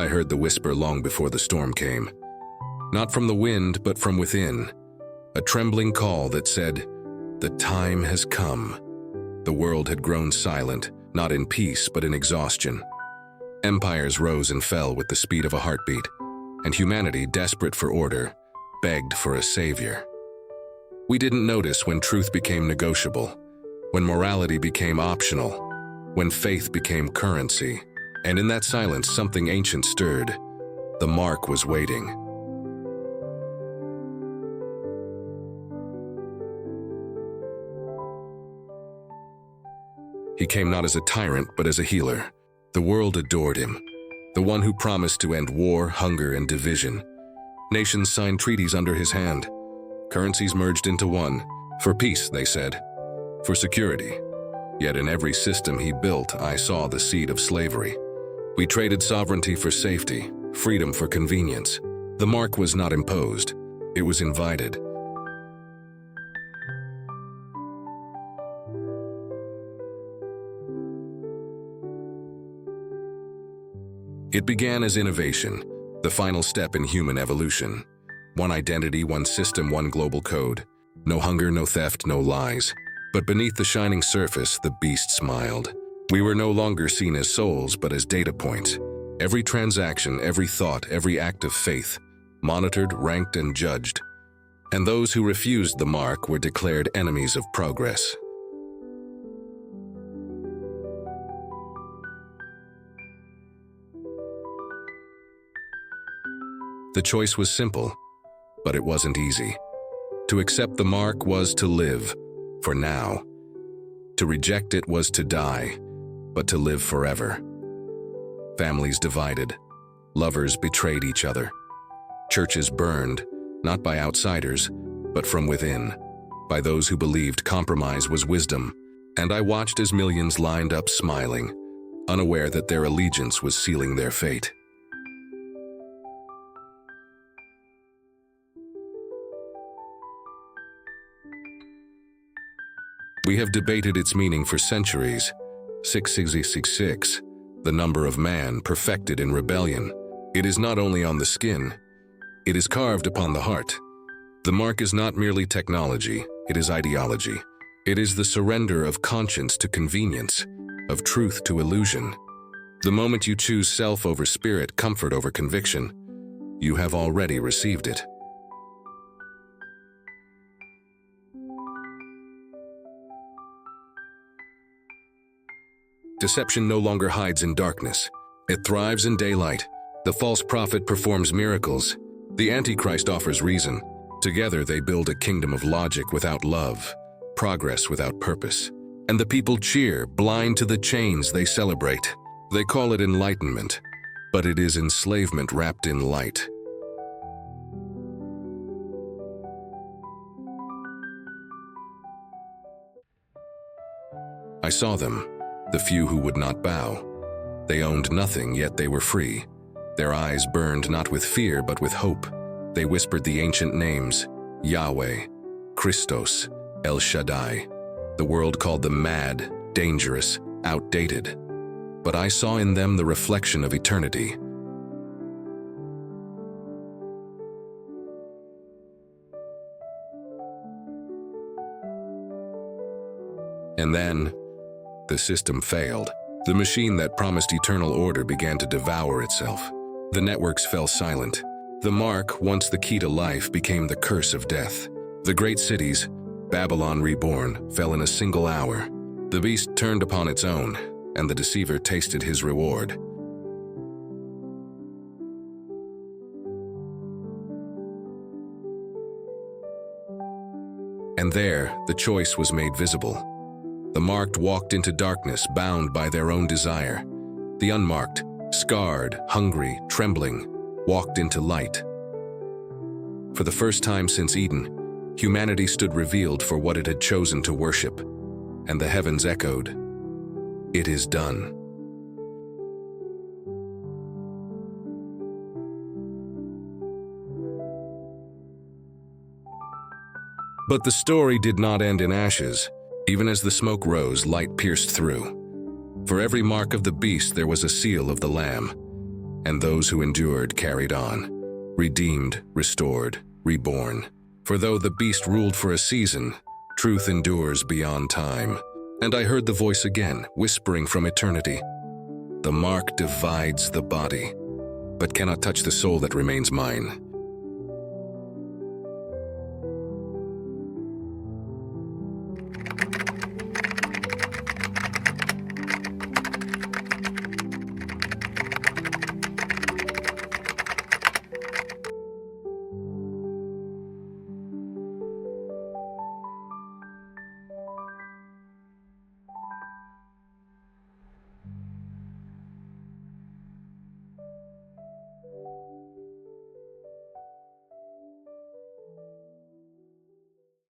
I heard the whisper long before the storm came. Not from the wind, but from within. A trembling call that said, "The time has come." The world had grown silent, not in peace, but in exhaustion. Empires rose and fell with the speed of a heartbeat, and humanity, desperate for order, begged for a savior. We didn't notice when truth became negotiable, when morality became optional, when faith became currency, and in that silence something ancient stirred. The mark was waiting. He came not as a tyrant, but as a healer. The world adored him, the one who promised to end war, hunger, and division. Nations signed treaties under his hand. Currencies merged into one. For peace, they said. For security. Yet in every system he built, I saw the seed of slavery. We traded sovereignty for safety, freedom for convenience. The mark was not imposed. It was invited. It began as innovation, the final step in human evolution. One identity, one system, one global code. No hunger, no theft, no lies. But beneath the shining surface, the beast smiled. We were no longer seen as souls, but as data points. Every transaction, every thought, every act of faith, monitored, ranked, and judged. And those who refused the mark were declared enemies of progress. The choice was simple, but it wasn't easy. To accept the mark was to live, for now. To reject it was to die, but to live forever. Families divided. Lovers betrayed each other. Churches burned, not by outsiders, but from within, by those who believed compromise was wisdom. And I watched as millions lined up smiling, unaware that their allegiance was sealing their fate. We have debated its meaning for centuries. 666, the number of man perfected in rebellion. It is not only on the skin, it is carved upon the heart. The mark is not merely technology, it is ideology. It is the surrender of conscience to convenience, of truth to illusion. The moment you choose self over spirit, comfort over conviction, you have already received it. Deception no longer hides in darkness. It thrives in daylight. The false prophet performs miracles. The Antichrist offers reason. Together they build a kingdom of logic without love, progress without purpose. And the people cheer, blind to the chains they celebrate. They call it enlightenment, but it is enslavement wrapped in light. I saw them. The few who would not bow. They owned nothing, yet they were free. Their eyes burned not with fear, but with hope. They whispered the ancient names, Yahweh, Christos, El Shaddai. The world called them mad, dangerous, outdated. But I saw in them the reflection of eternity. And then, the system failed. The machine that promised eternal order began to devour itself. The networks fell silent. The mark, once the key to life, became the curse of death. The great cities, Babylon reborn, fell in a single hour. The beast turned upon its own, and the deceiver tasted his reward. And there, the choice was made visible. The marked walked into darkness, bound by their own desire. The unmarked, scarred, hungry, trembling, walked into light. For the first time since Eden, humanity stood revealed for what it had chosen to worship, and the heavens echoed, "It is done." But the story did not end in ashes. Even as the smoke rose, light pierced through. For every mark of the beast there was a seal of the Lamb. and those who endured carried on, redeemed, restored, reborn. For though the beast ruled for a season, truth endures beyond time. And I heard the voice again, whispering from eternity, "The mark divides the body, but cannot touch the soul that remains mine."